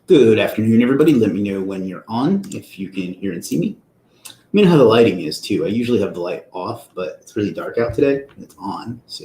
Good afternoon, everybody. Let me know when you're on, if you can hear and see me. Let me know how the lighting is, too. I usually have the light off, but it's really dark out today. It's on, so.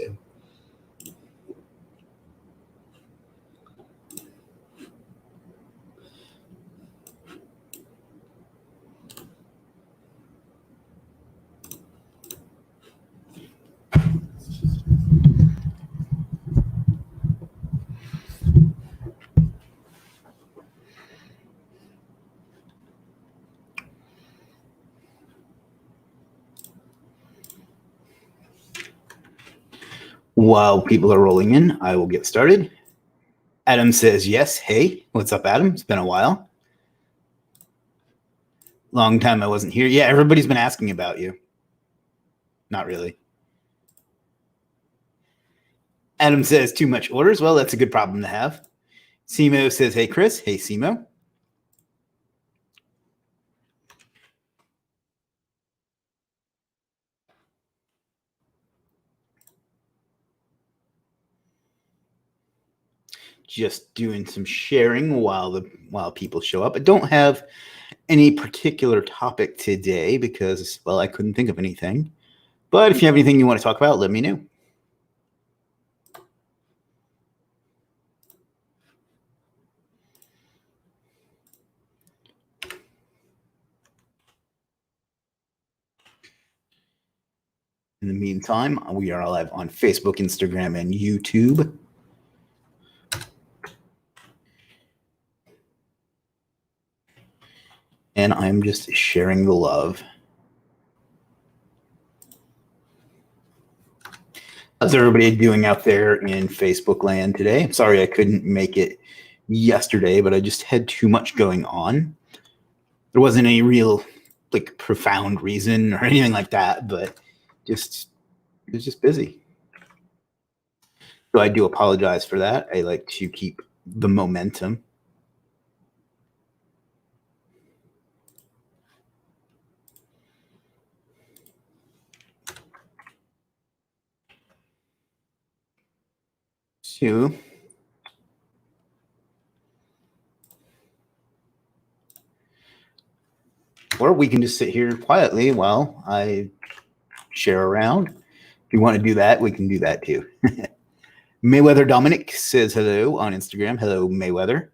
While people are rolling in, I will get started. Adam says yes. Hey, what's up, Adam? It's been a while. Long time I wasn't here. Yeah, everybody's been asking about you. Not really. Adam says too much orders. Well, that's a good problem to have. Simo says, hey, Chris. Hey, Simo. Just doing some sharing while people show up. I don't have any particular topic today because, well, I couldn't think of anything. But if you have anything you want to talk about, let me know. In the meantime, we are live on Facebook, Instagram, and YouTube. And I'm just sharing the love. How's everybody doing out there in Facebook land today? I'm sorry I couldn't make it yesterday, but I just had too much going on. There wasn't any real profound reason or anything like that, but it was just busy. So I do apologize for that. I like to keep the momentum. So or we can just sit here quietly while I share around. If you want to do that, we can do that too. Mayweather Dominic says hello on Instagram. Hello, Mayweather.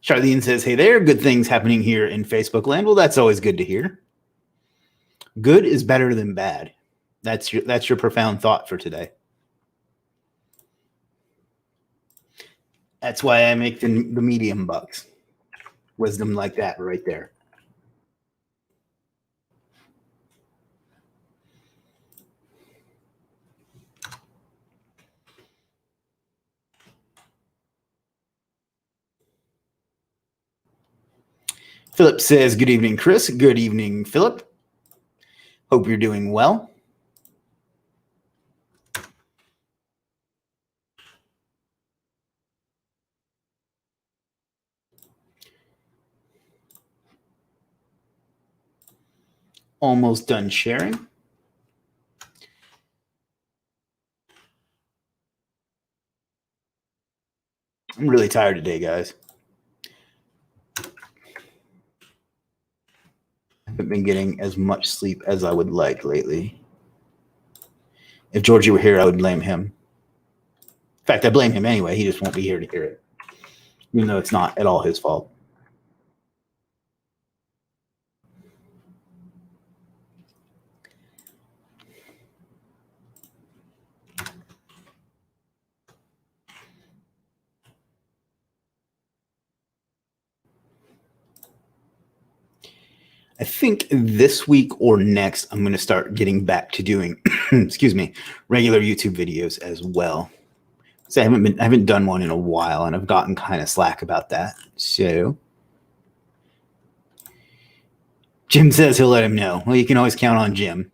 Charlene says, hey there, good things happening here in Facebook land. Well, that's always good to hear. Good is better than bad. That's your profound thought for today. That's why I make the medium bucks. Wisdom like that right there. Philip says, good evening, Chris. Good evening, Philip. Hope you're doing well. Almost done sharing. I'm really tired today, guys. I haven't been getting as much sleep as I would like lately. If Georgie were here, I would blame him. In fact, I blame him anyway. He just won't be here to hear it, even though it's not at all his fault. I think this week or next, I'm going to start getting back to doing, excuse me, regular YouTube videos as well. So I haven't done one in a while, and I've gotten kind of slack about that. So Jim says he'll let him know. Well, you can always count on Jim.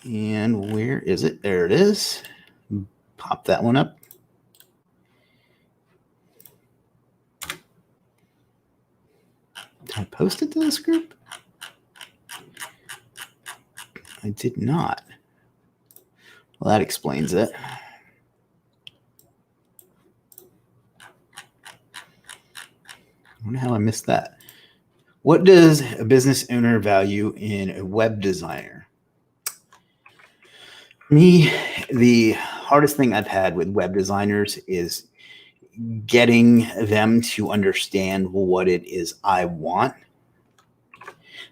And where is it? There it is. Pop that one up. Did I post it to this group? I did not. Well, that explains it. I wonder how I missed that. What does a business owner value in a web designer? Me, the hardest thing I've had with web designers is getting them to understand what it is I want.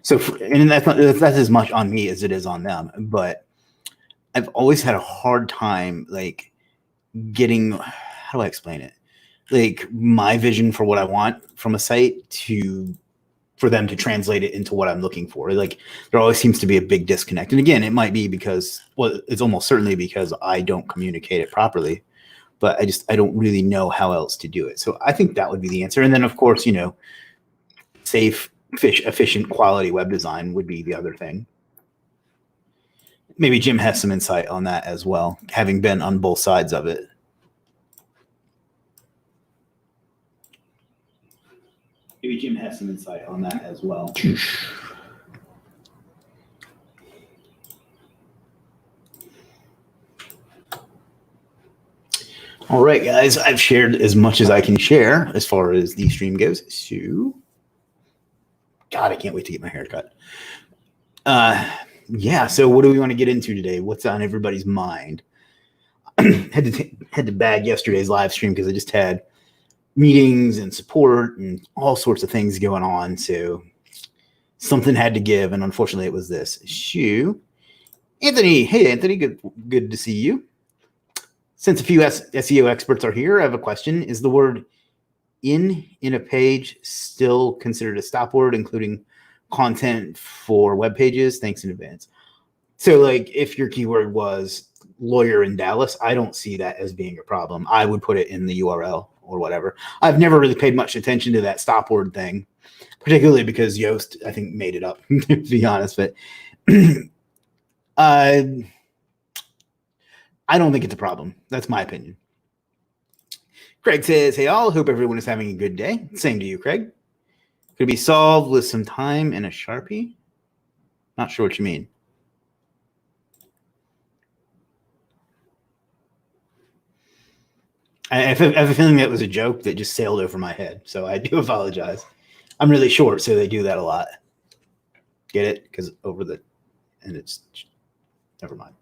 So, and that's as much on me as it is on them. But I've always had a hard time, like, getting, how do I explain it? Like, my vision for what I want from a site for them to translate it into what I'm looking for. Like, there always seems to be a big disconnect. And again, it might be because, well, it's almost certainly because I don't communicate it properly, but I don't really know how else to do it. So I think that would be the answer. And then of course, safe, efficient, quality web design would be the other thing. Maybe Jim has some insight on that as well, having been on both sides of it. Maybe Jim has some insight on that as well. All right, guys, I've shared as much as I can share as far as the stream goes. So, God, I can't wait to get my hair cut. Yeah, so what do we want to get into today? What's on everybody's mind? had to bag yesterday's live stream because I just had meetings and support and all sorts of things going on. So something had to give, and unfortunately it was this. Shoo. Anthony. Hey, Anthony. Good to see you. Since a few SEO experts are here, I have a question. Is the word in a page still considered a stop word, including content for web pages? Thanks in advance. So, like, if your keyword was lawyer in Dallas, I don't see that as being a problem. I would put it in the URL or whatever. I've never really paid much attention to that stop word thing, particularly because Yoast, I think, made it up, to be honest. But I don't think it's a problem. That's my opinion. Craig says, hey, all. Hope everyone is having a good day. Same to you, Craig. Could be solved with some time and a Sharpie? Not sure what you mean. I have a feeling that was a joke that just sailed over my head, so I do apologize. I'm really short, so they do that a lot. Get it? Because and it's, never mind.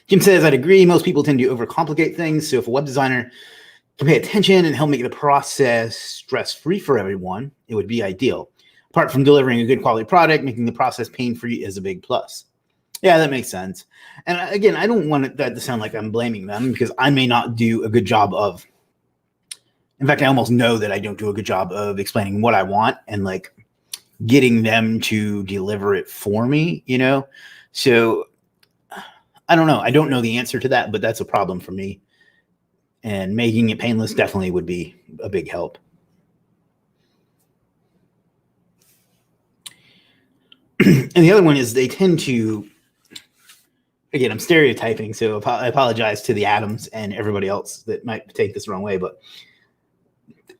Jim says, I'd agree. Most people tend to overcomplicate things, so if a web designer can pay attention and help make the process stress-free for everyone, it would be ideal. Apart from delivering a good quality product, making the process pain-free is a big plus. Yeah, that makes sense. And again, I don't want that to sound like I'm blaming them, because I may not do a good job of, in fact, I almost know that I don't do a good job of explaining what I want and like getting them to deliver it for me, So I don't know. I don't know the answer to that, but that's a problem for me. And making it painless definitely would be a big help. And the other one is they tend to, again, I'm stereotyping, so I apologize to the Adams and everybody else that might take this the wrong way, but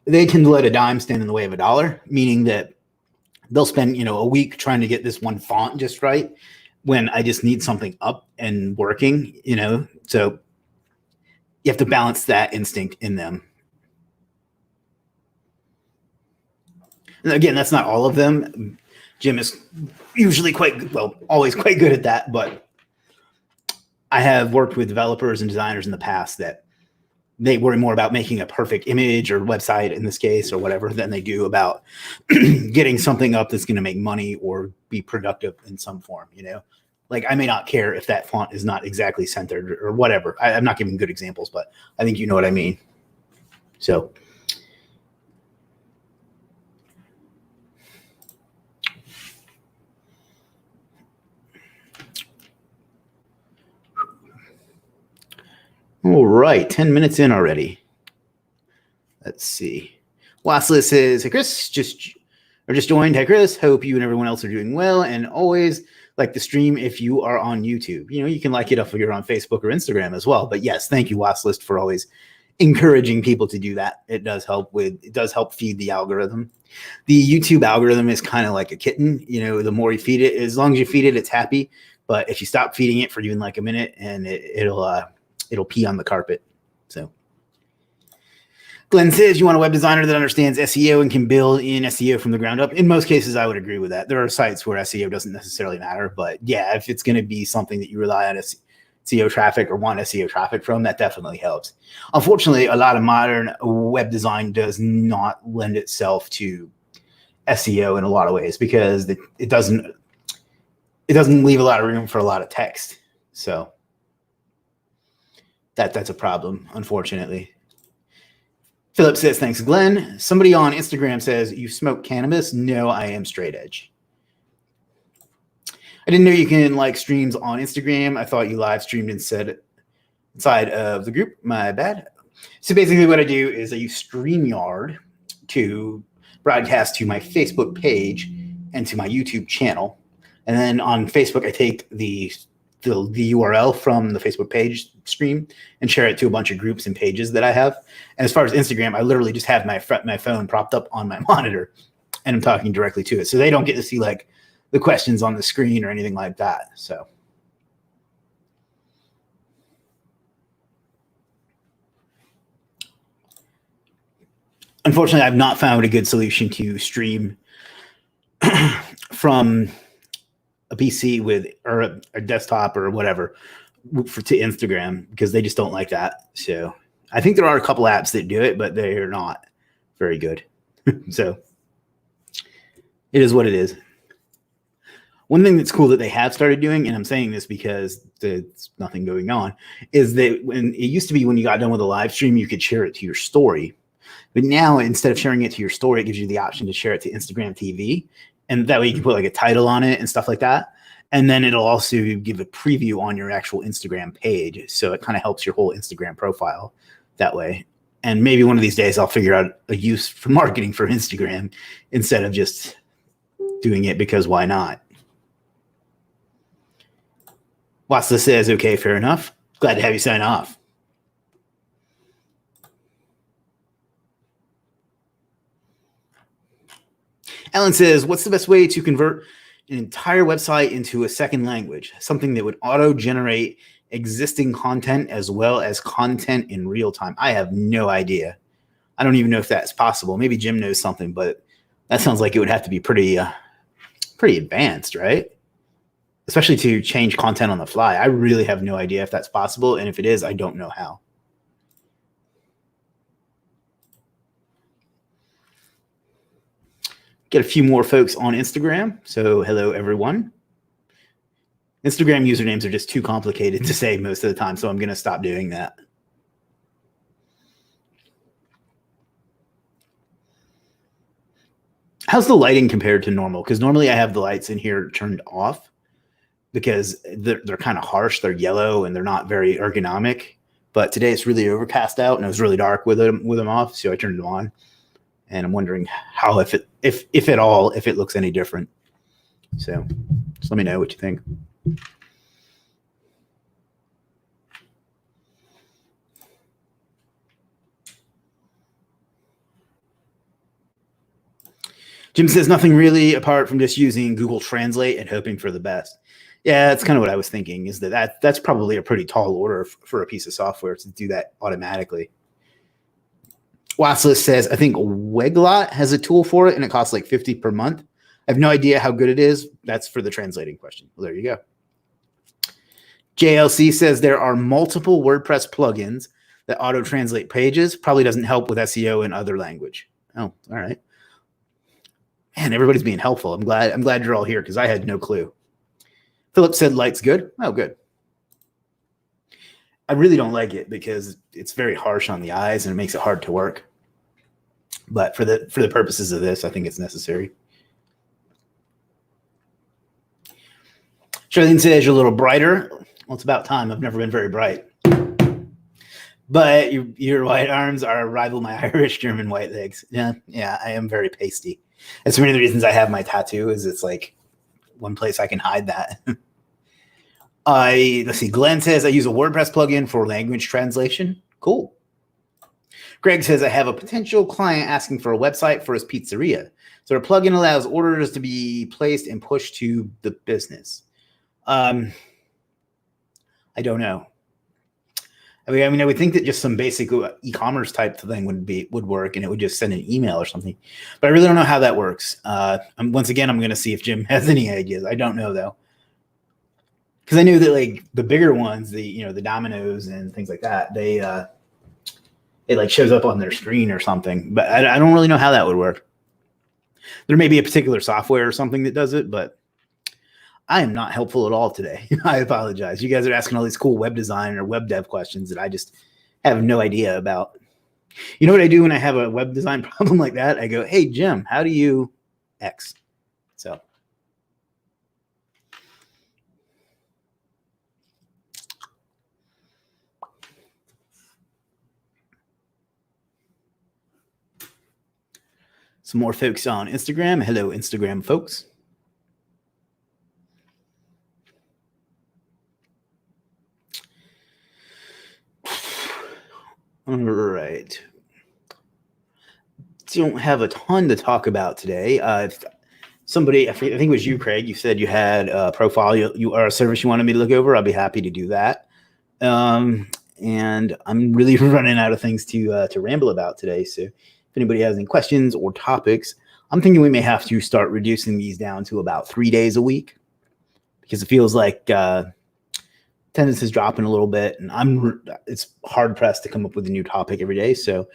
they tend to let a dime stand in the way of a dollar, meaning that they'll spend, a week trying to get this one font just right when I just need something up and working, so you have to balance that instinct in them. And again, that's not all of them. Jim is usually always quite good at that, but I have worked with developers and designers in the past that they worry more about making a perfect image or website in this case or whatever than they do about getting something up that's going to make money or be productive in some form, Like, I may not care if that font is not exactly centered or whatever. I'm not giving good examples, but I think you know what I mean. So, all right, 10 minutes in already. Let's see. Last list says, hey, Chris, just or just joined. Hey, Chris, hope you and everyone else are doing well. And always like the stream if you are on YouTube. You can like it if you're on Facebook or Instagram as well. But yes, thank you, Watchlist, for always encouraging people to do that. It does help feed the algorithm. The YouTube algorithm is kind of like a kitten. The more you feed it, as long as you feed it, it's happy. But if you stop feeding it for even like a minute, and it'll pee on the carpet. So Glenn says you want a web designer that understands SEO and can build in SEO from the ground up. In most cases, I would agree with that. There are sites where SEO doesn't necessarily matter, but yeah, if it's going to be something that you rely on SEO traffic or want SEO traffic from, that definitely helps. Unfortunately, a lot of modern web design does not lend itself to SEO in a lot of ways because it doesn't leave a lot of room for a lot of text. So that's a problem, unfortunately. Philip says, thanks, Glenn. Somebody on Instagram says, you smoke cannabis? No, I am straight edge. I didn't know you can like streams on Instagram. I thought you live streamed inside of the group. My bad. So basically what I do is I use StreamYard to broadcast to my Facebook page and to my YouTube channel. And then on Facebook, I take the URL from the Facebook page stream and share it to a bunch of groups and pages that I have. And as far as Instagram, I literally just have my phone propped up on my monitor and I'm talking directly to it. So they don't get to see like the questions on the screen or anything like that. So unfortunately, I've not found a good solution to stream from a PC or a desktop or whatever to Instagram because they just don't like that. So I think there are a couple apps that do it, but they're not very good. So it is what it is. One thing that's cool that they have started doing, and I'm saying this because there's nothing going on, is that when it used to be when you got done with a live stream, you could share it to your story. But now instead of sharing it to your story, it gives you the option to share it to Instagram TV. And that way you can put like a title on it and stuff like that. And then it'll also give a preview on your actual Instagram page. So it kind of helps your whole Instagram profile that way. And maybe one of these days I'll figure out a use for marketing for Instagram instead of just doing it because why not? Watson says, okay, fair enough. Glad to have you sign off. Alan says, what's the best way to convert an entire website into a second language? Something that would auto-generate existing content as well as content in real time. I have no idea. I don't even know if that's possible. Maybe Jim knows something, but that sounds like it would have to be pretty advanced, right? Especially to change content on the fly. I really have no idea if that's possible. And if it is, I don't know how. Get a few more folks on Instagram. So hello, everyone. Instagram usernames are just too complicated to say most of the time, so I'm going to stop doing that. How's the lighting compared to normal? Because normally I have the lights in here turned off because they're kind of harsh. They're yellow and they're not very ergonomic. But today it's really overcast out and it was really dark with them off, so I turned them on. And I'm wondering how, if at all, if it looks any different. So just let me know what you think. Jim says nothing really apart from just using Google Translate and hoping for the best. Yeah, that's kind of what I was thinking, is that's probably a pretty tall order for a piece of software to do that automatically. Watslist says, I think Weglot has a tool for it and it costs like $50 per month. I have no idea how good it is. That's for the translating question. Well, there you go. JLC says there are multiple WordPress plugins that auto-translate pages. Probably doesn't help with SEO in other language. Oh, all right. Man, everybody's being helpful. I'm glad you're all here because I had no clue. Philip said light's good. Oh, good. I really don't like it because it's very harsh on the eyes and it makes it hard to work. But for the purposes of this, I think it's necessary. Charlene says you're a little brighter. Well, it's about time. I've never been very bright. But your white arms are rival my Irish German white legs. Yeah, I am very pasty. That's one of the reasons I have my tattoo is it's like one place I can hide that. Let's see. Glenn says I use a WordPress plugin for language translation. Cool. Greg says I have a potential client asking for a website for his pizzeria. So a plugin allows orders to be placed and pushed to the business. I don't know. I mean, I would think that just some basic e-commerce type thing would work, and it would just send an email or something. But I really don't know how that works. Once again, I'm going to see if Jim has any ideas. I don't know though, because I knew that like the bigger ones, the Domino's and things like that, it like shows up on their screen or something. But I don't really know how that would work. There may be a particular software or something that does it, but I am not helpful at all today. I apologize. You guys are asking all these cool web design or web dev questions that I just have no idea about. You know what I do when I have a web design problem like that? I go, hey, Jim, how do you X? So. Some more folks on Instagram. Hello, Instagram folks. All right. Don't have a ton to talk about today. Somebody, I think it was you, Craig, you said you had a profile you or a service you wanted me to look over. I'll be happy to do that. And I'm really running out of things to ramble about today. So if anybody has any questions or topics, I'm thinking we may have to start reducing these down to about 3 days a week, because it feels like attendance is dropping a little bit, and it's hard pressed to come up with a new topic every day. So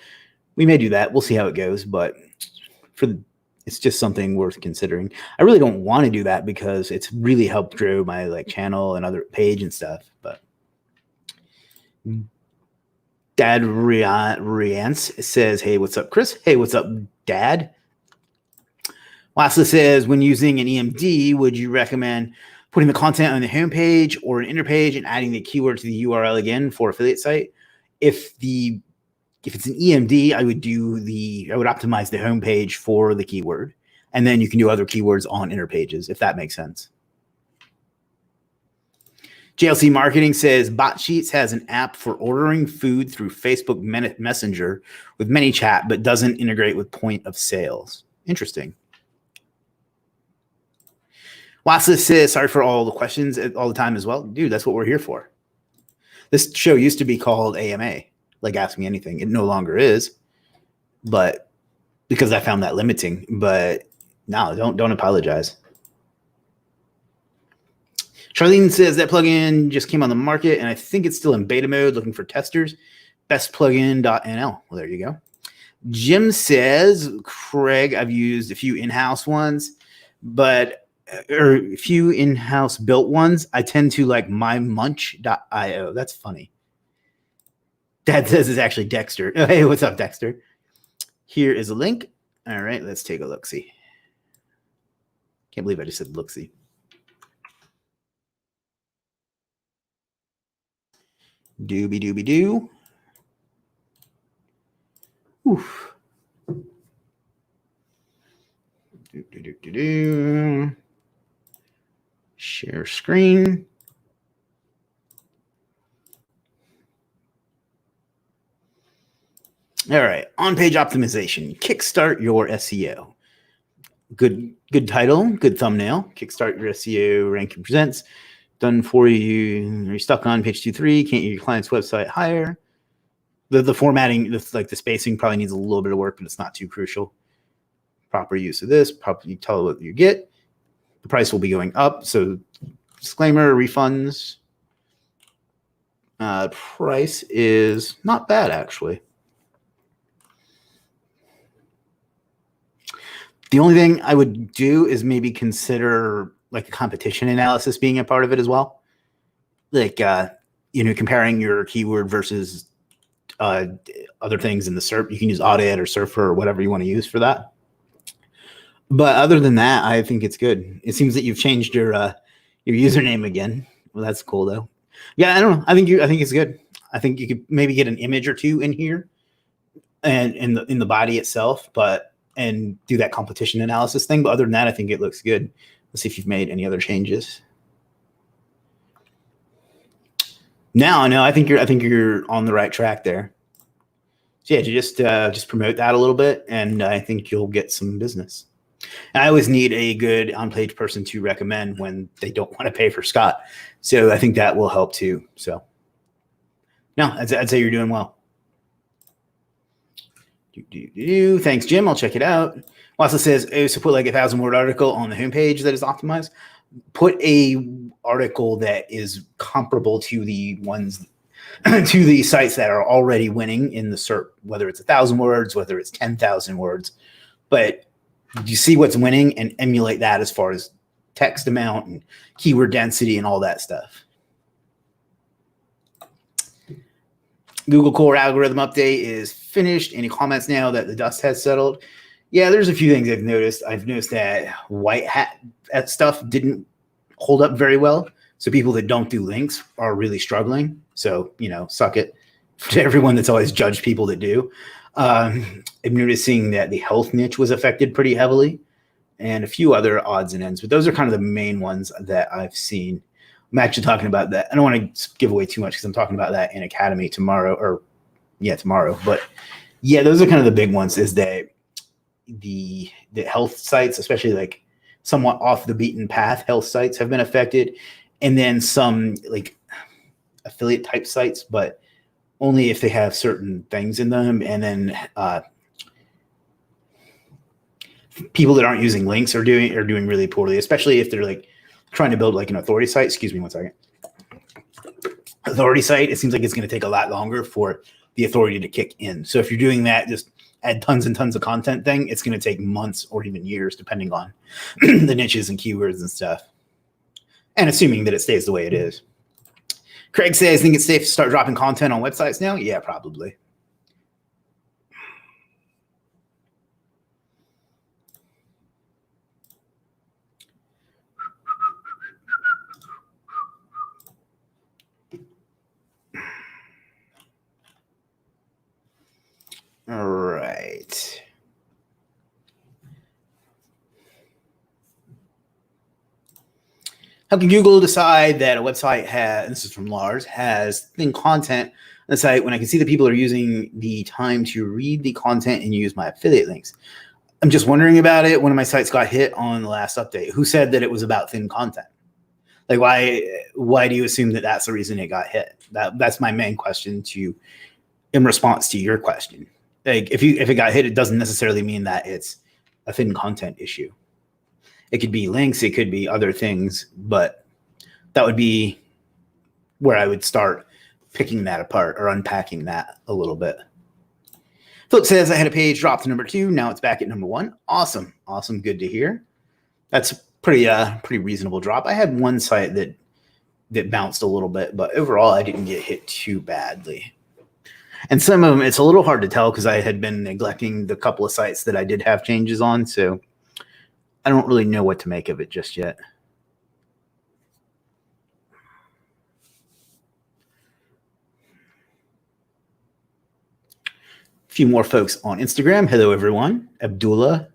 we may do that. We'll see how it goes, but it's just something worth considering. I really don't want to do that because it's really helped grow my like channel and other page and stuff. But Dad Riance says, hey, what's up, Chris? Hey, what's up, Dad? Lastly says, when using an EMD, would you recommend putting the content on the homepage or an interpage and adding the keyword to the URL again for affiliate site? If it's an EMD, I would optimize the homepage for the keyword, and then you can do other keywords on interpages, if that makes sense. JLC Marketing says Bot Sheets has an app for ordering food through Facebook Messenger with ManyChat, but doesn't integrate with point of sales. Interesting. Lastly says, sorry for all the questions all the time as well. Dude, that's what we're here for. This show used to be called AMA, like Ask Me Anything. It no longer is, but because I found that limiting. But no, don't apologize. Charlene says that plugin just came on the market, and I think it's still in beta mode, looking for testers. Bestplugin.nl. Well, there you go. Jim says, Craig, I've used a few in-house ones, or a few in-house built ones. I tend to like mymunch.io. That's funny. Dad says it's actually Dexter. Oh, hey, what's up, Dexter? Here is a link. All right, let's take a look-see. Can't believe I just said look-see. Doobie-doobie-doo. Oof. Do-do-do-do-do. Share screen. All right, on-page optimization. Kickstart your SEO. Good title, good thumbnail. Kickstart your SEO ranking presents. Done for you. You're stuck on page 2-3. Can't get your client's website higher. The formatting, like the spacing, probably needs a little bit of work, but it's not too crucial. Proper use of this. Properly tell what you get. The price will be going up. So disclaimer, refunds. Price is not bad, actually. The only thing I would do is maybe consider like a competition analysis being a part of it as well. Like, comparing your keyword versus other things in the SERP. You can use Audit or Surfer or whatever you want to use for that. But other than that, I think it's good. It seems that you've changed your username again. Well, that's cool though. Yeah, I don't know. I think it's good. I think you could maybe get an image or two in here and in the body itself, and do that competition analysis thing. But other than that, I think it looks good. Let's see if you've made any other changes. No, I think you're on the right track there. So yeah, just promote that a little bit, and I think you'll get some business. And I always need a good on-page person to recommend when they don't want to pay for Scott. So I think that will help too. So no, I'd say you're doing well. Thanks, Jim. I'll check it out. Also says, so put like 1,000-word article on the homepage that is optimized. Put a article that is comparable to the ones to the sites that are already winning in the SERP, whether it's 1,000 words, whether it's 10,000 words. But you see what's winning and emulate that as far as text amount and keyword density and all that stuff. Google Core algorithm update is finished. Any comments now that the dust has settled? Yeah, there's a few things I've noticed. I've noticed that white hat stuff didn't hold up very well. So people that don't do links are really struggling. So, suck it to everyone that's always judged people that do. I'm noticing that the health niche was affected pretty heavily and a few other odds and ends. But those are kind of the main ones that I've seen. I'm actually talking about that. I don't want to give away too much because I'm talking about that in Academy tomorrow tomorrow. But yeah, those are kind of the big ones is that the health sites, especially like somewhat off the beaten path health sites have been affected. And then some like affiliate type sites, but only if they have certain things in them. And then people that aren't using links are doing really poorly, especially if they're like trying to build like an authority site. Excuse me one second. Authority site, it seems like it's going to take a lot longer for the authority to kick in. So if you're doing that, just add tons and tons of content thing, it's going to take months or even years, depending on the niches and keywords and stuff. And assuming that it stays the way it is. Craig says, think it's safe to start dropping content on websites now? Yeah, probably. All right. How can Google decide that a website has, this is from Lars, has thin content on the site when I can see that people are using the time to read the content and use my affiliate links? I'm just wondering about it. One of my sites got hit on the last update. Who said that it was about thin content? Like, why do you assume that that's the reason it got hit? That's my main question in response to your question. Like, if it got hit, it doesn't necessarily mean that it's a thin content issue. It could be links, it could be other things, but that would be where I would start picking that apart or unpacking that a little bit. Philip says, I had a page drop to number 2. Now it's back at number 1. Awesome. Good to hear. That's a pretty reasonable drop. I had one site that bounced a little bit, but overall I didn't get hit too badly. And some of them, it's a little hard to tell because I had been neglecting the couple of sites that I did have changes on. So I don't really know what to make of it just yet. A few more folks on Instagram. Hello, everyone. Abdullah,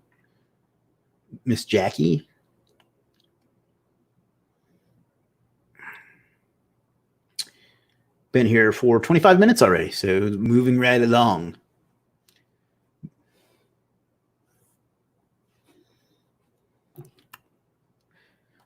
Miss Jackie. Been here for 25 minutes already, so moving right along.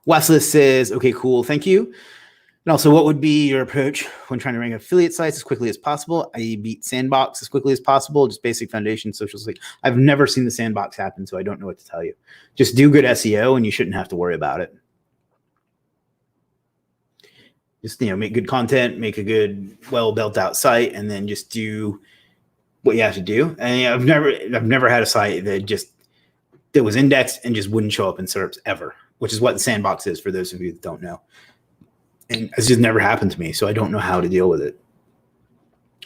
Wesley says, okay, cool, thank you. And also, what would be your approach when trying to rank affiliate sites as quickly as possible? I beat Sandbox as quickly as possible, just basic foundation social site. I've never seen the Sandbox happen, so I don't know what to tell you. Just do good SEO, and you shouldn't have to worry about it. Just make good content, make a good, well built out site, and then just do what you have to do. And I've never had a site that was indexed and just wouldn't show up in SERPs ever, which is what the Sandbox is for those of you that don't know. And it's just never happened to me, so I don't know how to deal with it.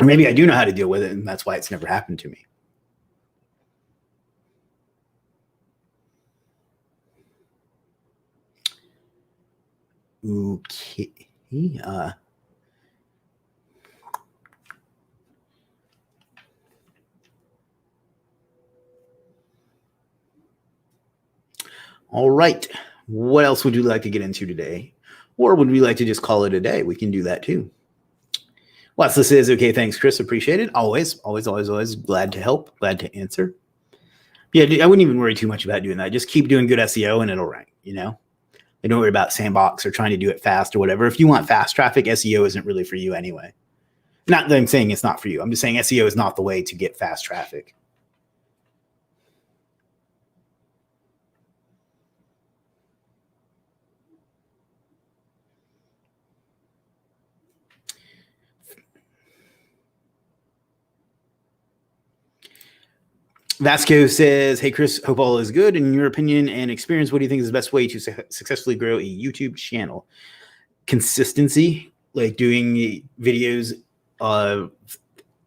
Or maybe I do know how to deal with it, and that's why it's never happened to me. Okay. All right. What else would you like to get into today? Or would we like to just call it a day? We can do that too. Watch this is okay. Thanks, Chris. Appreciate it. Always glad to help, glad to answer. Yeah, I wouldn't even worry too much about doing that. Just keep doing good SEO and it'll rank, you know? And don't worry about sandbox or trying to do it fast or whatever. If you want fast traffic, SEO isn't really for you anyway. Not that I'm saying it's not for you. I'm just saying SEO is not the way to get fast traffic. Vasco says, hey, Chris, hope all is good. In your opinion and experience, what do you think is the best way to successfully grow a YouTube channel? Consistency, like doing videos on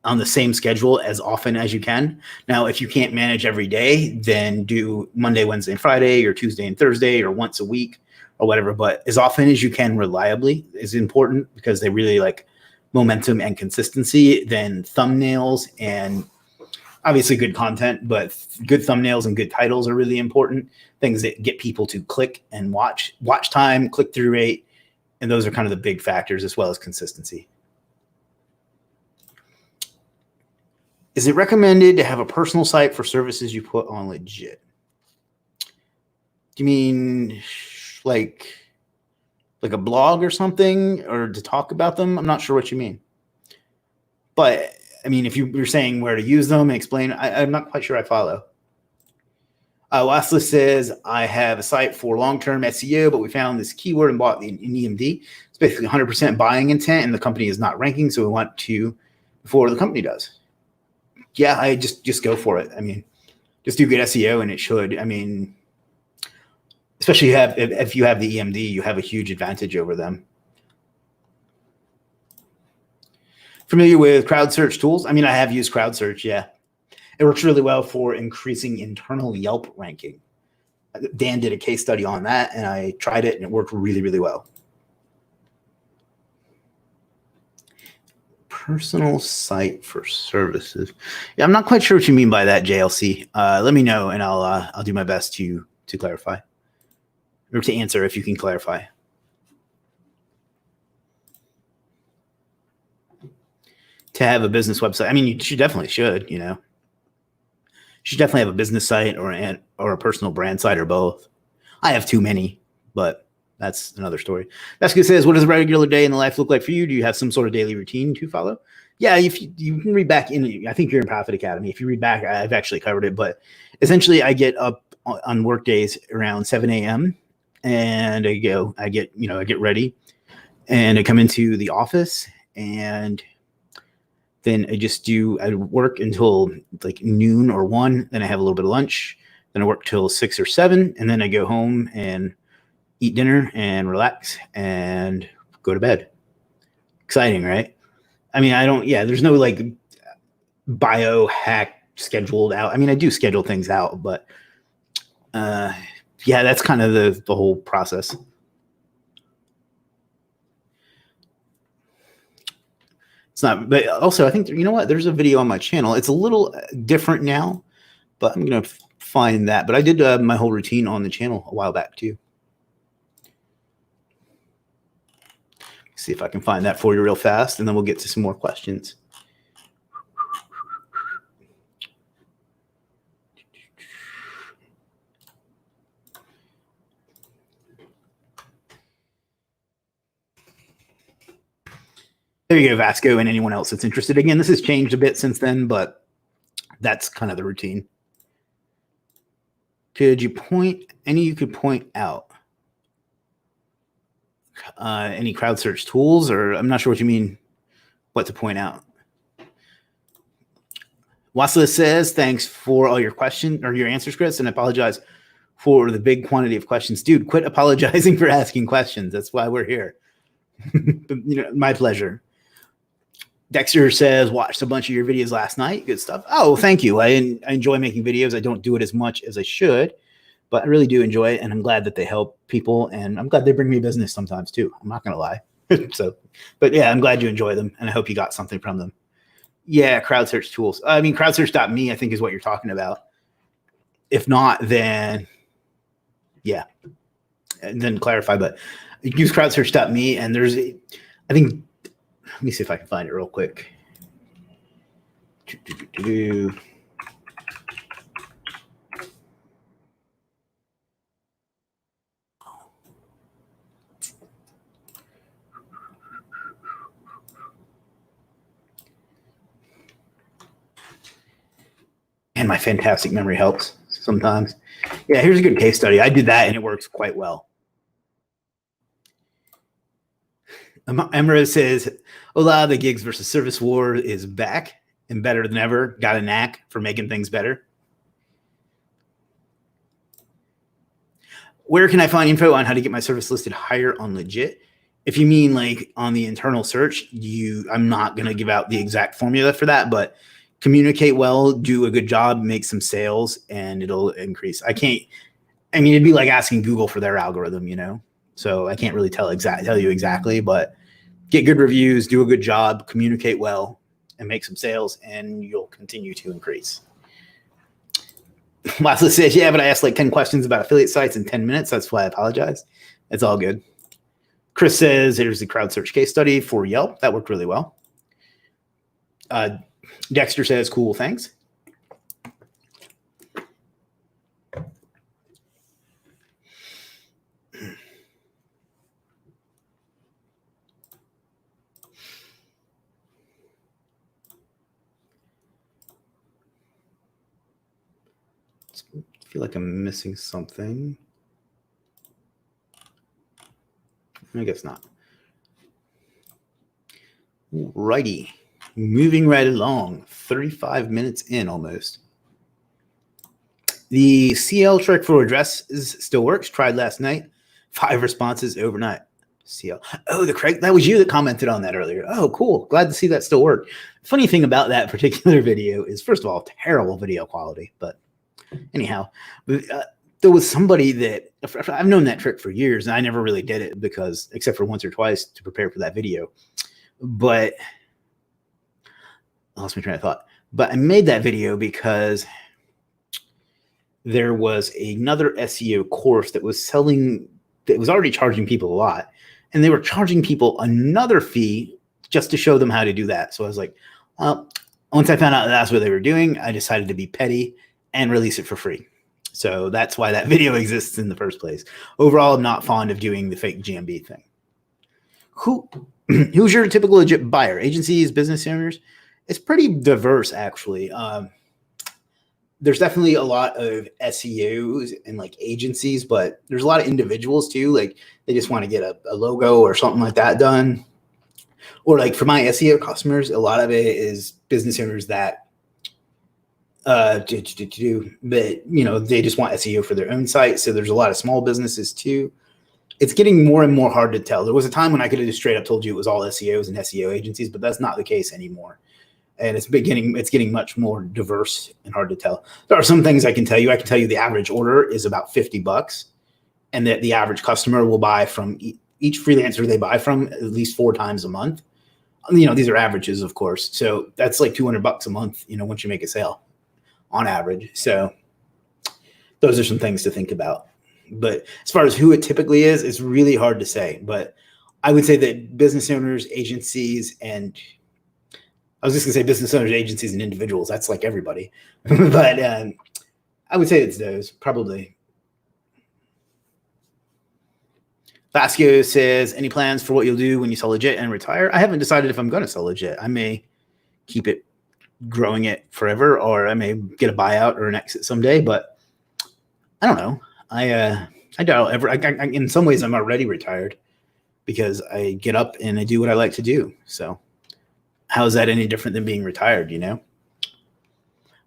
the same schedule as often as you can. Now, if you can't manage every day, then do Monday, Wednesday, and Friday, or Tuesday and Thursday, or once a week, or whatever. But as often as you can reliably is important because they really like momentum and consistency. Then thumbnails and obviously good content, but good thumbnails and good titles are really important. Things that get people to click and watch time, click-through rate, and those are kind of the big factors as well as consistency. Is it recommended to have a personal site for services you put on Legiit? Do you mean like a blog or something, or to talk about them? I'm not sure what you mean. But I mean, if you're saying where to use them and explain, I'm not quite sure I follow. Wasla says, I have a site for long-term SEO, but we found this keyword and bought in EMD. It's basically 100% buying intent, and the company is not ranking, so we want to before the company does. Yeah, I just go for it. I mean, just do good SEO, and it should. I mean, especially if you have the EMD, you have a huge advantage over them. Familiar with crowd search tools? I mean, I have used crowd search, yeah. It works really well for increasing internal Yelp ranking. Dan did a case study on that, and I tried it, and it worked really, really well. Personal site for services. Yeah, I'm not quite sure what you mean by that, JLC. Let me know, and I'll do my best to clarify or to answer if you can clarify. To have a business website. I mean, you definitely should, you know. You should definitely have a business site or a personal brand site or both. I have too many, but that's another story. Vasco says, what does a regular day in the life look like for you? Do you have some sort of daily routine to follow? Yeah, if you can read back in, I think you're in Profit Academy. If you read back, I've actually covered it, but essentially I get up on work days around 7 a.m. and I get ready and I come into the office and then I work until like noon or 1. Then I have a little bit of lunch. Then I work till 6 or 7. And then I go home and eat dinner and relax and go to bed. Exciting, right? I mean, there's no like biohack scheduled out. I mean, I do schedule things out, but yeah, that's kind of the whole process. It's not, but also I think, you know what, there's a video on my channel. It's a little different now, but I'm going to find that. But I did my whole routine on the channel a while back too. See if I can find that for you real fast, and then we'll get to some more questions. There you go, Vasco, and anyone else that's interested. Again, this has changed a bit since then, but that's kind of the routine. Could you point out any crowd search tools, or I'm not sure what you mean, what to point out. Wasla says, thanks for all your questions or your answers, Chris, and I apologize for the big quantity of questions. Dude, quit apologizing for asking questions. That's why we're here. My pleasure. Dexter says, watched a bunch of your videos last night. Good stuff. Oh, thank you. I enjoy making videos. I don't do it as much as I should, but I really do enjoy it. And I'm glad that they help people. And I'm glad they bring me business sometimes too. I'm not going to lie. But yeah, I'm glad you enjoy them. And I hope you got something from them. Yeah, crowd search tools. I mean, crowdsearch.me, I think is what you're talking about. If not, then yeah, and then clarify, but use crowdsearch.me, and there's I think, let me see if I can find it real quick. And my fantastic memory helps sometimes. Yeah, here's a good case study. I did that and it works quite well. Emra says, hola, the gigs versus service war is back and better than ever. Got a knack for making things better. Where can I find info on how to get my service listed higher on Legiit? If you mean like on the internal search, I'm not going to give out the exact formula for that, but communicate well, do a good job, make some sales, and it'll increase. It'd be like asking Google for their algorithm, So I can't really tell you exactly, but get good reviews, do a good job, communicate well, and make some sales, and you'll continue to increase. Lastly says, yeah, but I asked like 10 questions about affiliate sites in 10 minutes. That's why I apologize. It's all good. Chris says, here's the crowd search case study for Yelp. That worked really well. Dexter says, cool, thanks. I feel like I'm missing something. I guess not. Righty. Moving right along. 35 minutes in almost. The CL trick for addresses still works. Tried last night. 5 responses overnight. CL. Oh, Craig, that was you that commented on that earlier. Oh, cool. Glad to see that still worked. Funny thing about that particular video is, first of all, terrible video quality. But anyhow, there was somebody that I've known that trick for years, and I never really did it because, except for once or twice to prepare for that video. But I lost my train of thought. But I made that video because there was another SEO course that was already charging people a lot, and they were charging people another fee just to show them how to do that. So I was like, well, once I found out that's what they were doing, I decided to be petty and release it for free. So that's why that video exists in the first place. Overall, I'm not fond of doing the fake GMB thing. Who's your typical legit buyer? Agencies, business owners? It's pretty diverse, actually. There's definitely a lot of SEOs and like agencies, but there's a lot of individuals too. Like they just want to get a logo or something like that done. Or like for my SEO customers, a lot of it is business owners that but they just want SEO for their own site. So there's a lot of small businesses too. It's getting more and more hard to tell. There was a time when I could have just straight up told you it was all SEOs and SEO agencies, but that's not the case anymore. And it's getting much more diverse and hard to tell. There are some things I can tell you. I can tell you the average order is about $50, and that the average customer will buy from each freelancer they buy from at least 4 times a month. These are averages, of course. So that's like $200 a month, once you make a sale on average. So those are some things to think about. But as far as who it typically is, it's really hard to say. But I would say that business owners, agencies, and I was just going to say business owners, agencies, and individuals. That's like everybody. But I would say it's those, probably. Vasco says, any plans for what you'll do when you sell Legiit and retire? I haven't decided if I'm going to sell Legiit. I may keep it, growing it forever, or I may get a buyout or an exit someday, but I don't know. I doubt I'll ever. In some ways, I'm already retired because I get up and I do what I like to do. So how is that any different than being retired,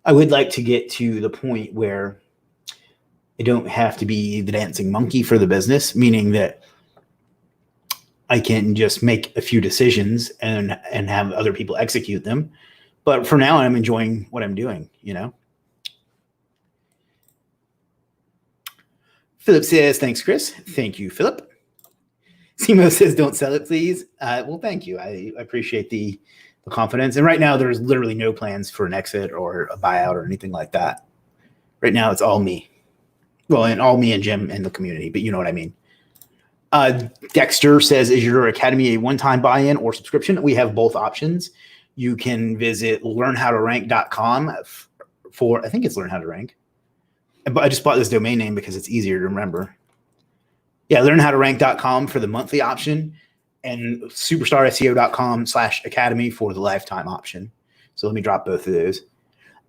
I would like to get to the point where I don't have to be the dancing monkey for the business, meaning that I can just make a few decisions and have other people execute them. But for now, I'm enjoying what I'm doing, Philip says, thanks, Chris. Thank you, Philip. Simo says, don't sell it, please. Well, thank you. I appreciate the confidence. And right now, there's literally no plans for an exit or a buyout or anything like that. Right now, it's all me. Well, and all me and Jim in the community, but you know what I mean. Dexter says, is your academy a one-time buy-in or subscription? We have both options. You can visit learnhowtorank.com for, I think it's Learn How to Rank. But I just bought this domain name because it's easier to remember. Yeah, learnhowtorank.com for the monthly option and superstarseo.com/academy for the lifetime option. So let me drop both of those.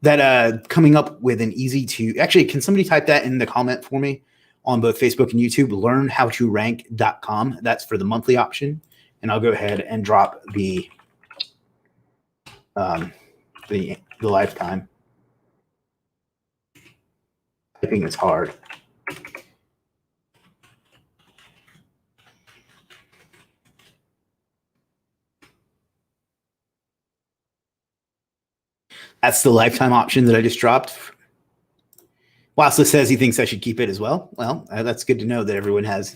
That coming up with an easy to, actually, can somebody type that in the comment for me on both Facebook and YouTube? Learnhowtorank.com. That's for the monthly option. And I'll go ahead and drop the lifetime. Typing is hard. That's the lifetime option that I just dropped. Wasla says he thinks I should keep it as well. Well, that's good to know that everyone has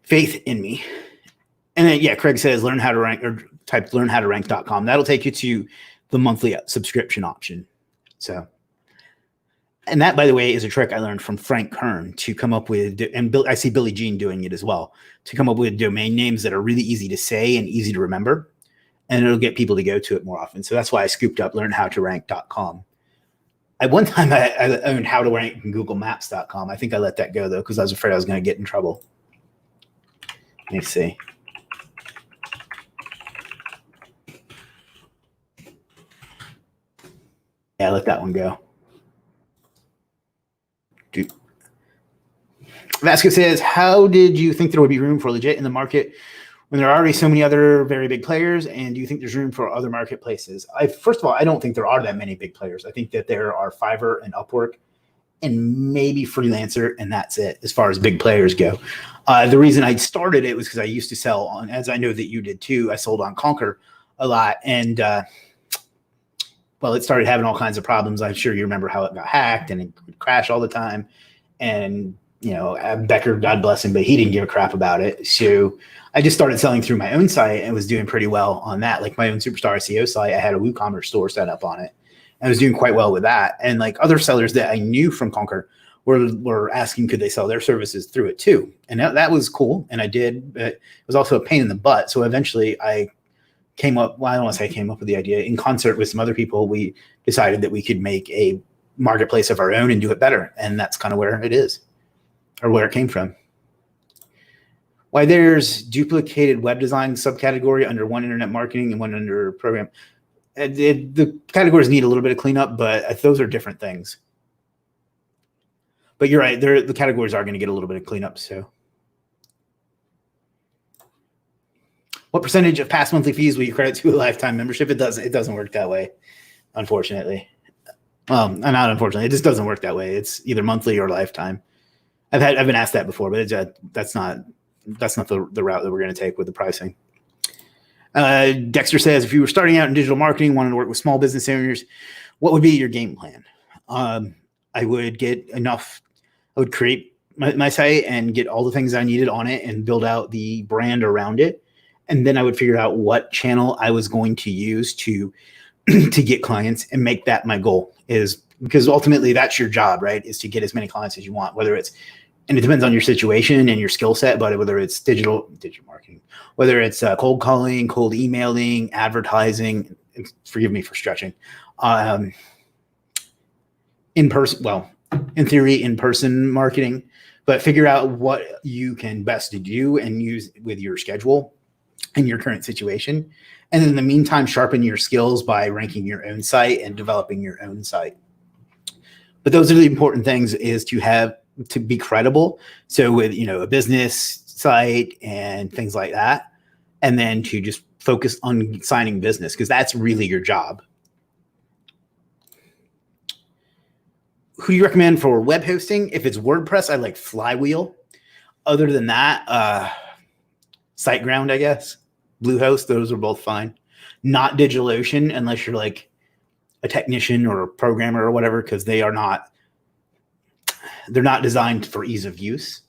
faith in me. And then, yeah, Craig says learn how to rank, or type learnhowtorank.com. That'll take you to the monthly subscription option. So, and that, by the way, is a trick I learned from Frank Kern to come up with, and I see Billy Jean doing it as well, to come up with domain names that are really easy to say and easy to remember. And it'll get people to go to it more often. So that's why I scooped up learnhowtorank.com. At one time, I owned how to rank in googlemaps.com. I think I let that go, though, because I was afraid I was going to get in trouble. Let me see. Yeah, I let that one go. Vasquez says, how did you think there would be room for Legiit in the market when there are already so many other very big players? And do you think there's room for other marketplaces? First of all, I don't think there are that many big players. I think that there are Fiverr and Upwork and maybe Freelancer, and that's it as far as big players go. The reason I started it was because I used to sell on, as I know that you did too, I sold on Conquer a lot. And well, it started having all kinds of problems. I'm sure you remember how it got hacked and it would crash all the time. And you know, Becker, God bless him, but he didn't give a crap about it. So I just started selling through my own site and was doing pretty well on that. Like my own Superstar SEO site, I had a WooCommerce store set up on it. I was doing quite well with that. And like other sellers that I knew from Conquer were asking, could they sell their services through it too? And that was cool. And I did, but it was also a pain in the butt. So eventually I came up, well, I don't want to say I came up with the idea. In concert with some other people, we decided that we could make a marketplace of our own and do it better. And that's kind of where it is, or where it came from. Why there's duplicated web design subcategory under one internet marketing and one under program. The categories need a little bit of cleanup, but those are different things. But you're right, the categories are going to get a little bit of cleanup. So, what percentage of past monthly fees will you credit to a lifetime membership? It doesn't work that way, unfortunately. Not unfortunately, it just doesn't work that way. It's either monthly or lifetime. I've been asked that before, but that's not the route that we're going to take with the pricing. Dexter says, if you were starting out in digital marketing, wanted to work with small business owners, what would be your game plan? I would get enough. I would create my site and get all the things I needed on it and build out the brand around it. And then I would figure out what channel I was going to use to get clients and make that my goal, is because ultimately that's your job, right? Is to get as many clients as you want, whether it's, and it depends on your situation and your skill set, but whether it's digital marketing, whether it's cold calling, cold emailing, advertising, forgive me for stretching, in person, well, in theory, in-person marketing, but figure out what you can best do and use with your schedule and your current situation. And in the meantime, sharpen your skills by ranking your own site and developing your own site. But those are the important things, is to be credible. So with, a business site and things like that, and then to just focus on signing business, because that's really your job. Who do you recommend for web hosting? If it's WordPress, I like Flywheel. Other than that, SiteGround, I guess. Bluehost, those are both fine. Not DigitalOcean unless you're like a technician or a programmer or whatever, because they're not designed for ease of use.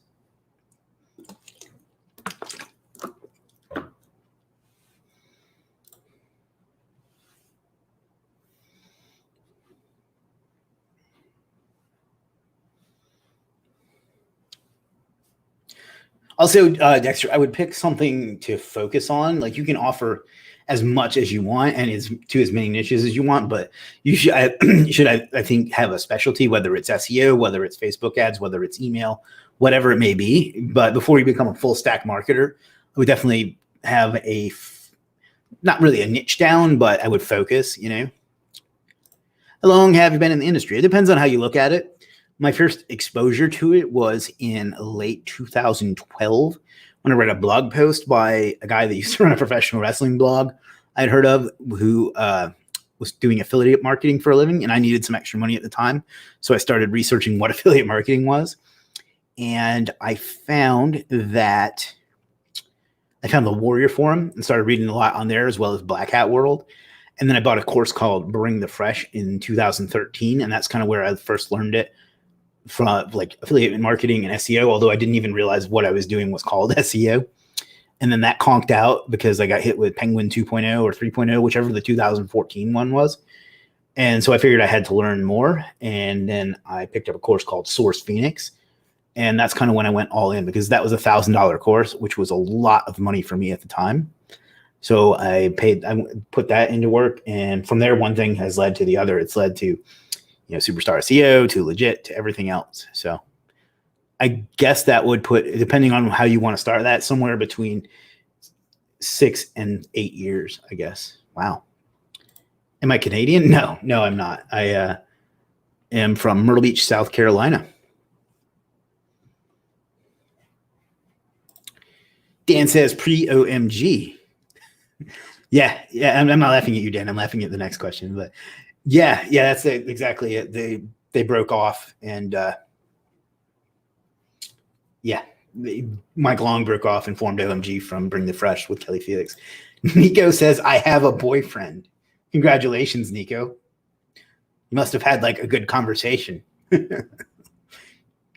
Also, Dexter, I would pick something to focus on. Like you can offer as much as you want and as many niches as you want, but you should, I think, have a specialty, whether it's SEO, whether it's Facebook ads, whether it's email, whatever it may be. But before you become a full stack marketer, I would definitely have not really a niche down, but I would focus, How long have you been in the industry? It depends on how you look at it. My first exposure to it was in late 2012 when I read a blog post by a guy that used to run a professional wrestling blog I'd heard of, who was doing affiliate marketing for a living, and I needed some extra money at the time. So I started researching what affiliate marketing was. And I found the Warrior Forum and started reading a lot on there, as well as Black Hat World. And then I bought a course called Bring the Fresh in 2013. And that's kind of where I first learned it, from like affiliate marketing and SEO, although I didn't even realize what I was doing was called SEO. And then that conked out because I got hit with Penguin 2.0 or 3.0, whichever the 2014 one was. And so I figured I had to learn more. And then I picked up a course called Source Phoenix. And that's kind of when I went all in, because that was $1,000 course, which was a lot of money for me at the time. So I put that into work. And from there, one thing has led to the other. It's led to Superstar SEO, to Legiit, to everything else. So I guess that would put, depending on how you want to start that, somewhere between 6 and 8 years, I guess. Wow. Am I Canadian? No, I'm not. I am from Myrtle Beach, South Carolina. Dan says pre-OMG. Yeah. I'm not laughing at you, Dan. I'm laughing at the next question, but yeah, that's exactly it. They broke off, and Mike Long broke off and formed OMG from Bring the Fresh with Kelly Felix. Nico says, I have a boyfriend. Congratulations, Nico. You must have had like a good conversation.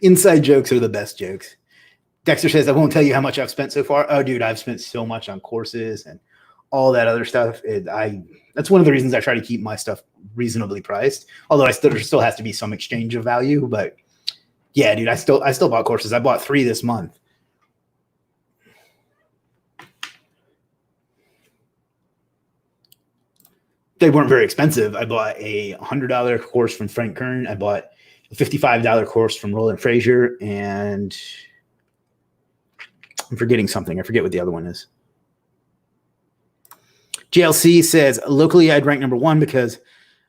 Inside jokes are the best jokes. Dexter says, I won't tell you how much I've spent so far. Oh, dude, I've spent so much on courses and all that other stuff. That's one of the reasons I try to keep my stuff reasonably priced. Although there still has to be some exchange of value. But yeah, dude, I still bought courses. I bought 3 this month. They weren't very expensive. I bought a $100 course from Frank Kern. I bought a $55 course from Roland Frazier, and I'm forgetting something. I forget what the other one is. JLC says, locally, I'd rank number 1 because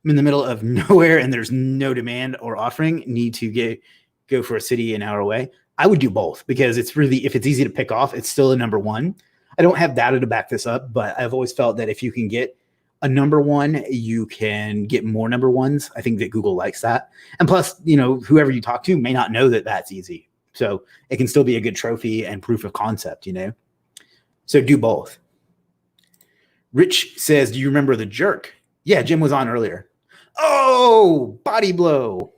I'm in the middle of nowhere and there's no demand or offering. Need to go for a city an hour away. I would do both, because it's really, if it's easy to pick off, it's still a number 1. I don't have data to back this up, but I've always felt that if you can get a number 1, you can get more number 1s. I think that Google likes that. And plus, whoever you talk to may not know that that's easy. So it can still be a good trophy and proof of concept, So do both. Rich says, do you remember The Jerk? Yeah, Jim was on earlier. Oh, body blow.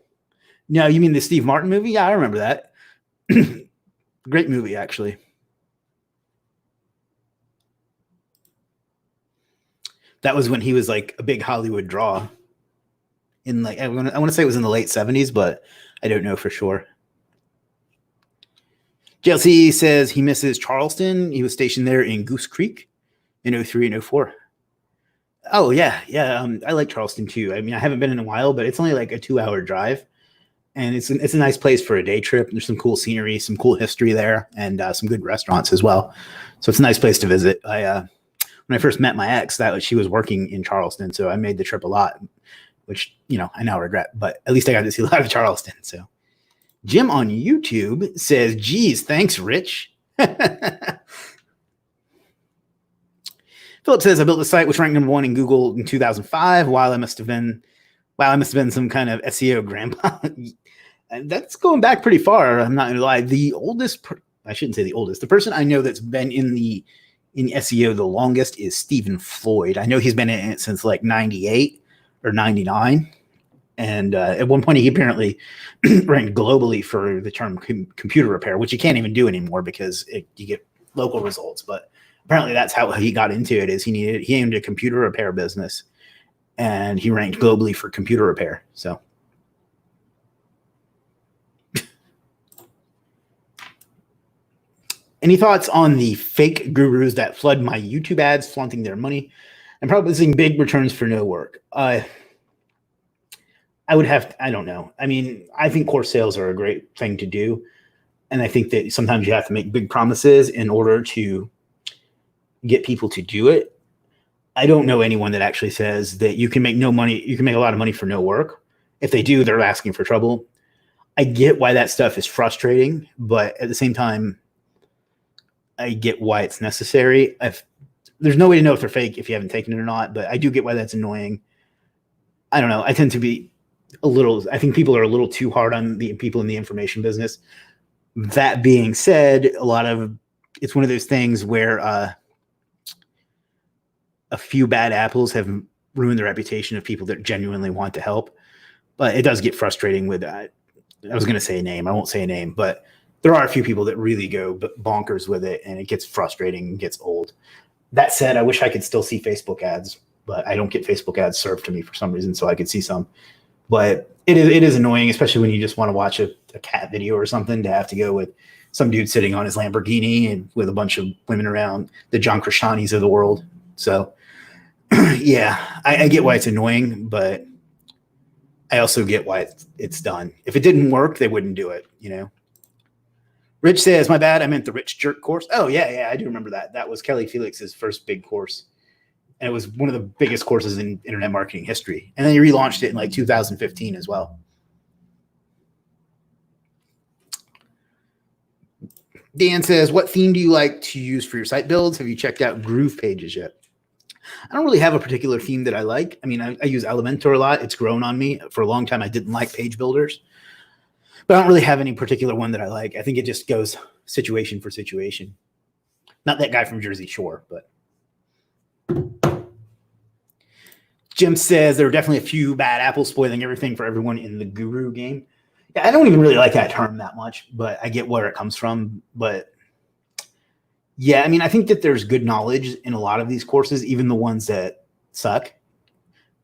No, you mean the Steve Martin movie? Yeah, I remember that. Great movie, actually. That was when he was like a big Hollywood draw. In like, I want to say it was in the late 70s, but I don't know for sure. JLC says he misses Charleston. He was stationed there in Goose Creek in 03 and 04. Oh, yeah. I like Charleston too. I mean, I haven't been in a while, but it's only like a 2-hour drive. And it's a nice place for a day trip. There's some cool scenery, some cool history there, and some good restaurants as well. So it's a nice place to visit. When I first met my ex, she was working in Charleston, so I made the trip a lot, which, I now regret. But at least I got to see a lot of Charleston. So Jim on YouTube says, geez, thanks, Rich. Philip says, I built a site which ranked number 1 in Google in 2005, while I must have been some kind of SEO grandpa. And that's going back pretty far. I'm not going to lie. The oldest, I shouldn't say the oldest, the person I know that's been in SEO the longest is Stephen Floyd. I know he's been in it since like 98 or 99. And at one point, he apparently ranked globally for the term computer repair, which you can't even do anymore because you get local results. But apparently that's how he got into it, is he aimed a computer repair business, and he ranked globally for computer repair. So Any thoughts on the fake gurus that flood my YouTube ads, flaunting their money and promising big returns for no work? I don't know. I mean, I think course sales are a great thing to do. And I think that sometimes you have to make big promises in order to get people to do it. I don't know anyone that actually says that you can make no money, you can make a lot of money for no work. If they do, they're asking for trouble. I get why that stuff is frustrating, but at the same time, I get why it's necessary. There's no way to know if they're fake if you haven't taken it or not, but I do get why that's annoying. I don't know. I tend to be I think people are a little too hard on the people in the information business. That being said, it's one of those things where a few bad apples have ruined the reputation of people that genuinely want to help. But it does get frustrating with that. I was going to say a name. I won't say a name, but there are a few people that really go bonkers with it, and it gets frustrating and gets old. That said, I wish I could still see Facebook ads, but I don't get Facebook ads served to me for some reason, so I could see some. But it is annoying, especially when you just want to watch a cat video or something, to have to go with some dude sitting on his Lamborghini and with a bunch of women around, the John Krishanis of the world. So, yeah, I get why it's annoying, but I also get why it's done. If it didn't work, they wouldn't do it, you know? Rich says, my bad, I meant the Rich Jerk course. Oh, yeah, I do remember that. That was Kelly Felix's first big course. And it was one of the biggest courses in internet marketing history. And then he relaunched it in like 2015 as well. Dan says, what theme do you like to use for your site builds? Have you checked out Groove Pages yet? I don't really have a particular theme that I like. I mean, I use Elementor a lot. It's grown on me. For a long time, I didn't like page builders. But I don't really have any particular one that I like. I think it just goes situation for situation. Not that guy from Jersey Shore, but. Jim says there are definitely a few bad apples spoiling everything for everyone in the guru game. Yeah, I don't even really like that term that much, but I get where it comes from. But yeah, I mean, I think that there's good knowledge in a lot of these courses, even the ones that suck.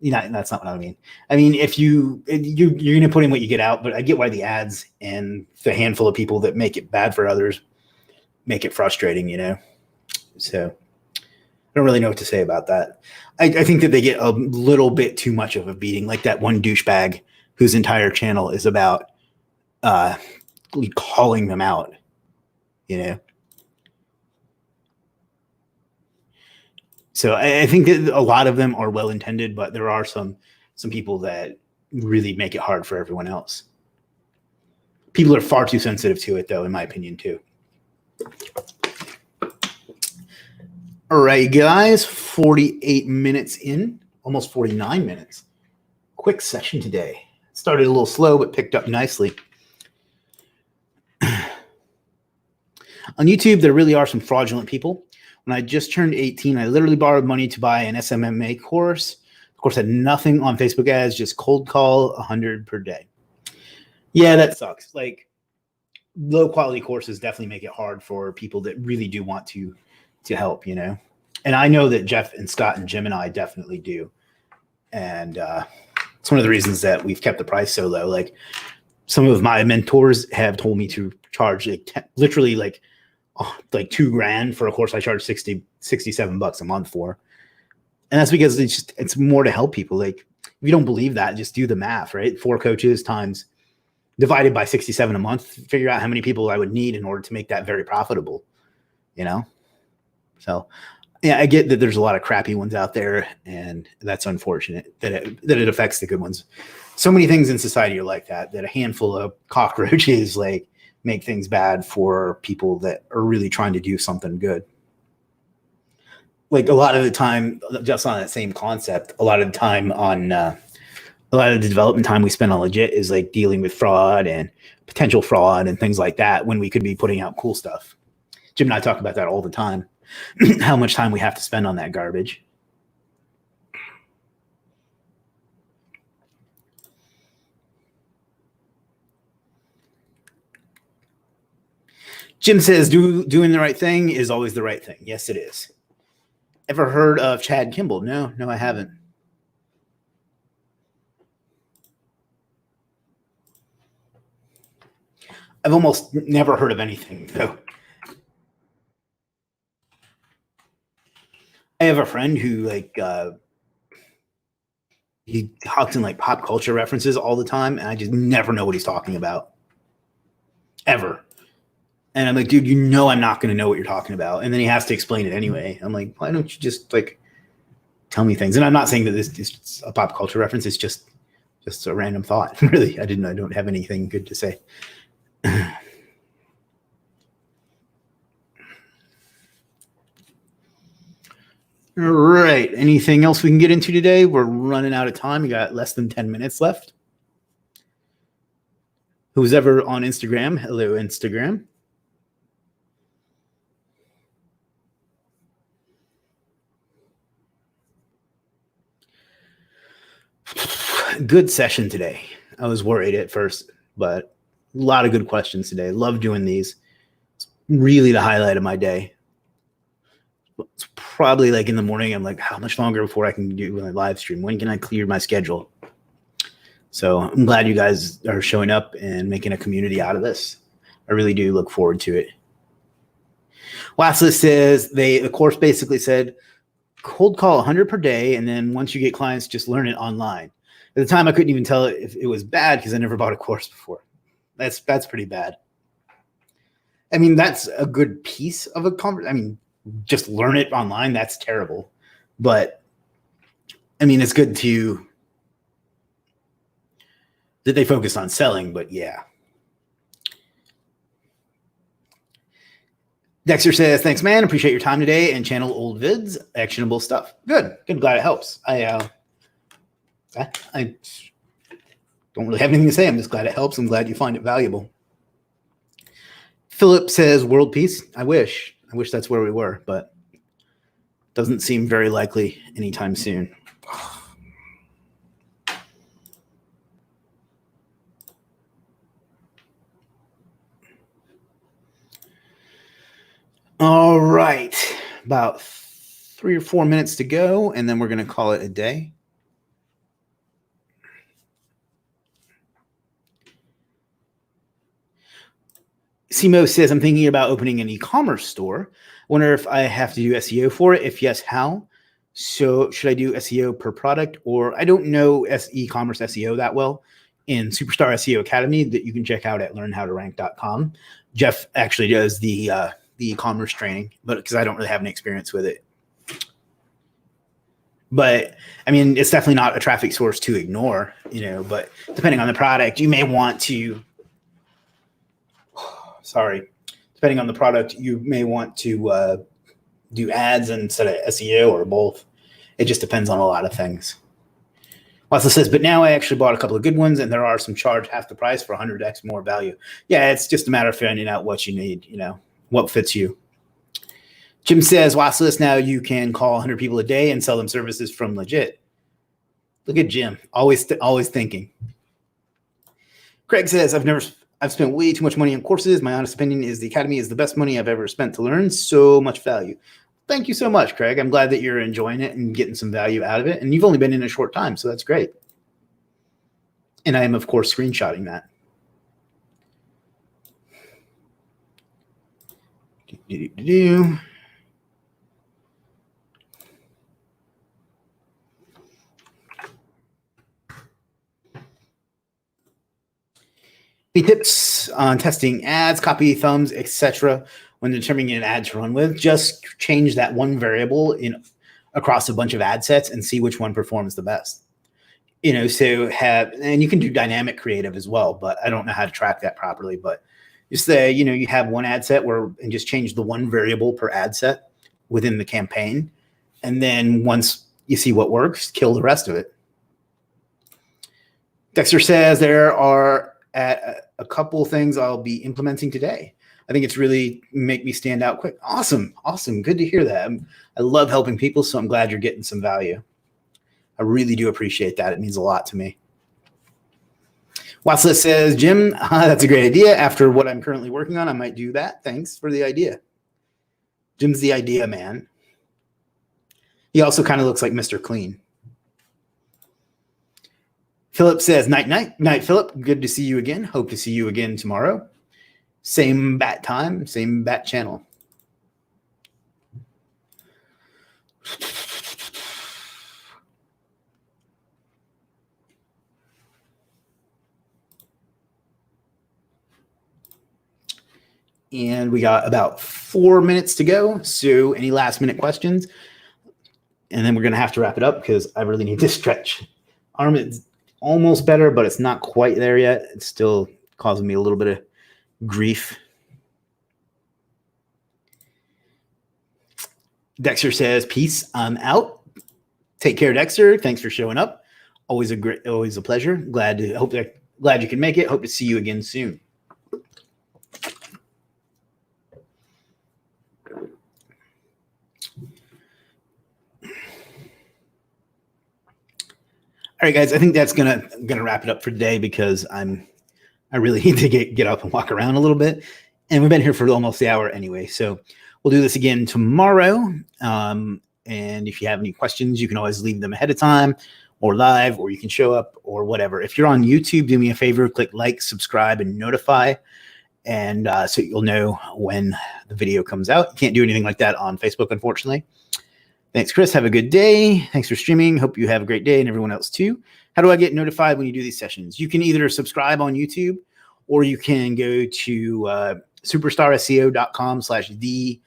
You know, that's not what I mean. I mean, if you're going to put in what you get out, but I get why the ads and the handful of people that make it bad for others make it frustrating, you know? So I don't really know what to say about that. I think that they get a little bit too much of a beating, like that one douchebag whose entire channel is about calling them out, you know? So I think that a lot of them are well-intended, but there are some people that really make it hard for everyone else. People are far too sensitive to it, though, in my opinion, too. All right, guys, 48 minutes in, almost 49 minutes. Quick session today. Started a little slow, but picked up nicely. On YouTube, there really are some fraudulent people. When I just turned 18, I literally borrowed money to buy an SMMA course. The course had nothing on Facebook ads, just cold call, 100 per day. Yeah, that sucks. Like, low quality courses definitely make it hard for people that really do want to help, you know? And I know that Jeff and Scott and Jim and I definitely do. And it's one of the reasons that we've kept the price so low. Like, some of my mentors have told me to charge literally like $2,000 for a course I charge $67 a month for. And that's because it's more to help people. Like, if you don't believe that, just do the math, right? 4 coaches times divided by 67 a month, figure out how many people I would need in order to make that very profitable, you know? So yeah, I get that there's a lot of crappy ones out there, and that's unfortunate that it affects the good ones. So many things in society are like that a handful of cockroaches like make things bad for people that are really trying to do something good. Like, a lot of the time, just on that same concept, a lot of the time on a lot of the development time we spend on Legiit is like dealing with fraud and potential fraud and things like that, when we could be putting out cool stuff. Jim and I talk about that all the time. How much time we have to spend on that garbage. Jim says doing the right thing is always the right thing. Yes, it is. Ever heard of Chad Kimball? No, I haven't. I've almost never heard of anything, though. I have a friend who he talks in like pop culture references all the time, and I just never know what he's talking about ever. And I'm like, dude, I'm not going to know what you're talking about. And then he has to explain it anyway. I'm like, why don't you just like tell me things? And I'm not saying that this is a pop culture reference. It's just a random thought. Really, I don't have anything good to say. All right. Anything else we can get into today? We're running out of time. We got less than 10 minutes left. Who's ever on Instagram? Hello, Instagram. Good session today. I was worried at first, but a lot of good questions today. Love doing these. It's really the highlight of my day. It's probably like in the morning. I'm like, how much longer before I can do my live stream? When can I clear my schedule? So I'm glad you guys are showing up and making a community out of this. I really do look forward to it. Lastly says the course basically said cold call 100 per day, and then once you get clients, just learn it online. At the time, I couldn't even tell if it was bad because I never bought a course before. That's pretty bad. I mean, that's a good piece of a conversation. I mean, just learn it online. That's terrible. But I mean, it's good that they focus on selling, but yeah. Dexter says, thanks, man. Appreciate your time today and channel old vids, actionable stuff. Good. Glad it helps. I don't really have anything to say. I'm just glad it helps. I'm glad you find it valuable. Philip says, world peace. I wish that's where we were, but doesn't seem very likely anytime soon. All right. About 3 or 4 minutes to go, and then we're going to call it a day. Simo says, I'm thinking about opening an e-commerce store. Wonder if I have to do SEO for it. If yes, how? So should I do SEO per product? Or I don't know e-commerce SEO that well. In Superstar SEO Academy that you can check out at learnhowtorank.com. Jeff actually does the e-commerce training, but because I don't really have any experience with it. But I mean, it's definitely not a traffic source to ignore, but depending on the product, you may want to, depending on the product, you may want to do ads instead of SEO or both. It just depends on a lot of things. Lassa says, but now I actually bought a couple of good ones, and there are some charge half the price for 100x more value. Yeah, it's just a matter of finding out what you need, what fits you. Jim says, Wassless, now you can call 100 people a day and sell them services from Legiit. Look at Jim, always thinking. Craig says, I've spent way too much money on courses. My honest opinion is the Academy is the best money I've ever spent to learn so much value. Thank you so much, Craig. I'm glad that you're enjoying it and getting some value out of it. And you've only been in a short time, so that's great. And I am, of course, screenshotting that. Tips on testing ads, copy, thumbs, etc. When determining an ad to run with, just change that one variable across a bunch of ad sets and see which one performs the best. And you can do dynamic creative as well, but I don't know how to track that properly. But just say, you have one ad set and just change the one variable per ad set within the campaign. And then once you see what works, kill the rest of it. Dexter says there are a couple things I'll be implementing today. I think it's really make me stand out quick. Awesome. Good to hear that. I love helping people, so I'm glad you're getting some value. I really do appreciate that. It means a lot to me. Watsless says, Jim, that's a great idea. After what I'm currently working on, I might do that. Thanks for the idea. Jim's the idea man. He also kind of looks like Mr. Clean. Philip says, night, Philip. Good to see you again. Hope to see you again tomorrow. Same bat time, same bat channel. And we got about 4 minutes to go. So any last minute questions? And then we're going to have to wrap it up because I really need to stretch. Arm is almost better, but it's not quite there yet. It's still causing me a little bit of grief. Dexter says, peace, I'm out. Take care, Dexter. Thanks for showing up. Always a pleasure. Glad you can make it. Hope to see you again soon. All right, guys, I think that's gonna wrap it up for today because I really need to get up and walk around a little bit. And we've been here for almost the hour anyway. So we'll do this again tomorrow. And if you have any questions, you can always leave them ahead of time or live, or you can show up or whatever. If you're on YouTube, do me a favor, click like, subscribe, and notify. And so you'll know when the video comes out. You can't do anything like that on Facebook, unfortunately. Thanks, Chris. Have a good day. Thanks for streaming. Hope you have a great day, and everyone else too. How do I get notified when you do these sessions? You can either subscribe on YouTube, or you can go to superstarseo.com/the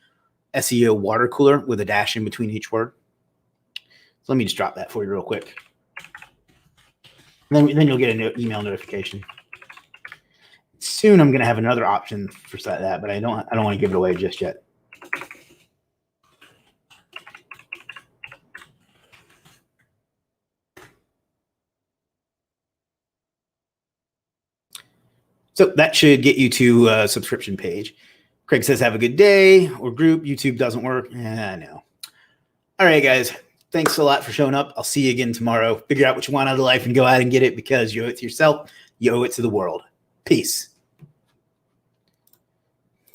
SEO water cooler with a dash in between each word. So let me just drop that for you real quick. Then you'll get an email notification. Soon I'm going to have another option for that, but I don't want to give it away just yet. So that should get you to a subscription page. Craig says, have a good day, or group. YouTube doesn't work. I know. All right, guys. Thanks a lot for showing up. I'll see you again tomorrow. Figure out what you want out of life and go out and get it because you owe it to yourself. You owe it to the world. Peace.